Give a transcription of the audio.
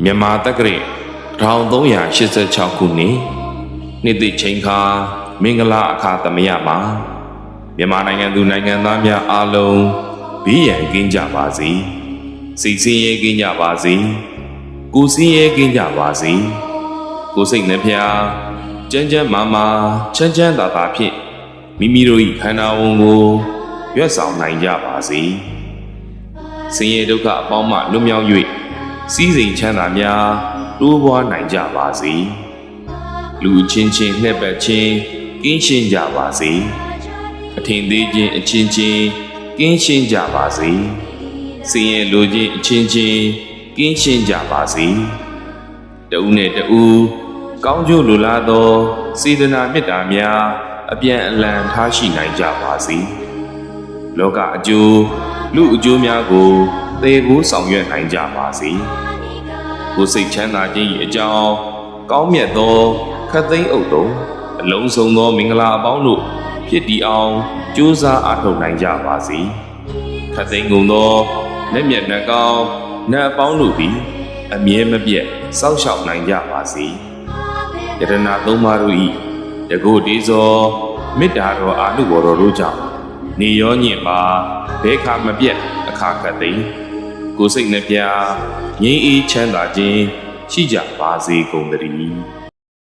မြန်မာတက္ကရာ1386ခုနှစ်သိချိန်ခါမင်္ဂလာအခါသမယမှာမြန်မာနိုင်ငံသူနိုင်ငံသားများအားလုံးဘေးရန်ကင်းကြပါစေစိတ်ဆင်းရဲကင်းကြပါစေကိုယ်ဆင်းရဲကင်းကြပါစေကိုယ်စိတ်နှဖျားကျန်းကျန်းမာမာချမ်းချမ်းသာသာဖြင့်မိမိတို့၏ခန္ဓာဝန်ကိုရွတ်ဆောင်နိုင်ကြပါစေဆင်းရဲဒုက္ခအပေါင်းမှလွတ်မြောက်၍စည်းစိမ်ချမ်းသာများတိုးပွားနိုင်ကြပါစေလူချင်းချင်းနှက်ပတ်ချင်းကင်းရှင်းကြပါစေအထင်သေးခြင်းအချင်းချင်းကင်းရှင်းကြပါစေဆင်းရဲလိုခြင်းအချင်းချင်းကင်းရှင်းကြပါစေတဦးနဲ့တဦးကောင်းကျိုးလိုလားသောစေတနာမေတ္တာများအပြန်အလှန်ထားရှိနိုင်ကြပါစေလောကအကျိုးလူအကျိုးများကိုသေကိုဆောင်ရွက်နိုင်ကြပါစေကိုယ်စိတ်ချမ်းသာခြင်း၏အကြောင်းကောင်းမြတ်သောခတ်သိမ်းအုပ်တုံအလုံးစုံသောမင်္ဂလာအပေါင်းတို့ဖြစ်တည်အောင်ကြိုးစားအားထုတ်နိုင်ကြပါစေခတ်သိမ်းကုန်သောလက်မြတ်နှကောင်းနတ်အပေါင်းတို့သည်အမြဲမပြတ်စောင့်ရှောက်နိုင်ကြပါစေယတနာသုံးပါးတို့၏တကုတ်တေဇောမေတ္တာတော်အာနုဘော်တော်တို့ကြောင့်နေရောညင်ပါဘဲခါမပြတ်အခါခတ်သိမ်းကိုယ်စိတ်နှပြငြိမ်းအေးချမ်းသာခြင်းရှိကြပါစေကုန်သတည်း